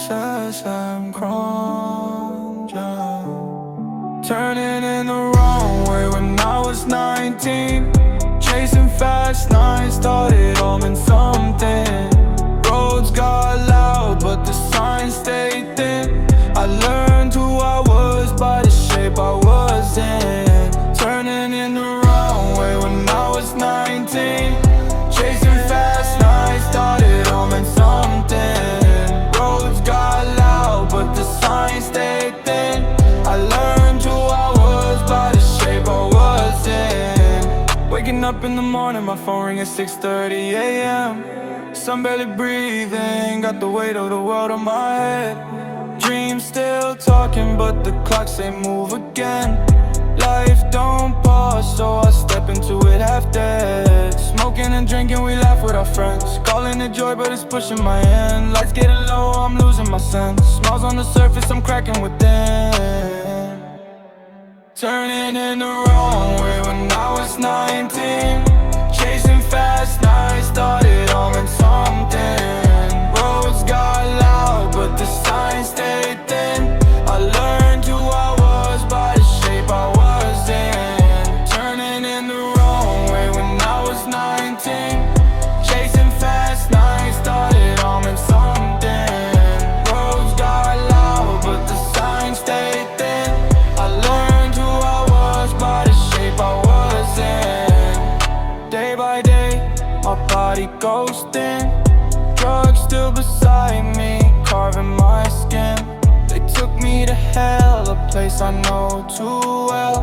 says I'm Kronjang. Turning in the wrong way when I was 19. Chasing fast nights, thought it all meant something. Roads got loud, but the signs stayed thin. I learned who I was by the shape I was in. Turning in the wrong way when I was 19. Chasing fast nights, thought it all meant something. Roads got loud, but the signs stayed thin. I learned who I was by the shape I was in. Waking up in the morning, my phone ring at 6:30 a.m. Sun barely breathing, got the weight of the world on my head. Dreams still talking, but the clock say move again. Life don't pause, so I step into it half dead. Smoking and drinking, we laugh with our friends. Calling it joy, but it's pushing my end. Lights getting low, I'm losing my sense. Smiles on the surface, I'm cracking within. Turning in the wrong way when I was 19. Chasing fast nights, thought it all meant something. Roads got loud, but the signs stayed thin. I learned who I was by the shape I was in. Turning in the wrong way when I was 19. Chasing fast nights, thought it all meant something. Roads got loud, but the signs stayed thin. I learned who I was by the shape I was in. Day by day, my body goes thin. Drugs still beside me, carving my skin. They took me to hell, a place I know too well.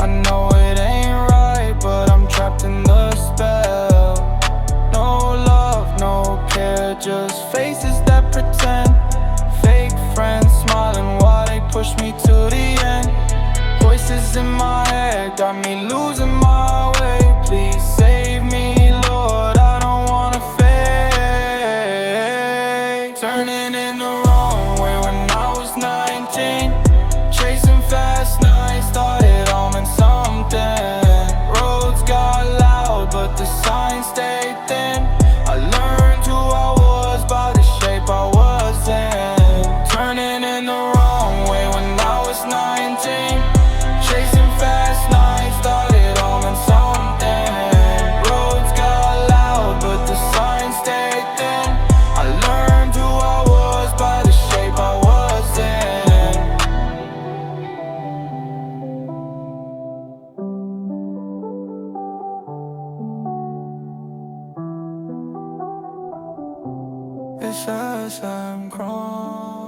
I know it ain't right, but I'm trapped in the spell. No love, no care, just faces that pretend. Fake friends smiling while they push me to the end. Voices in my head got me losing my way. Please save me, Lord, I don't wanna fade. Turning in the wrong way when I was 19. Chasing fast nights, thought it all meant something. Roads got loud, but the signs stayed thin. I learned who I was by the shape I was in. Turning in the wrong way when I was 19. Chasing fast nights, thought it all meant something. Roads got loud, but the signs stayed thin. I learned who I was by the shape I was in. It says I'm crying.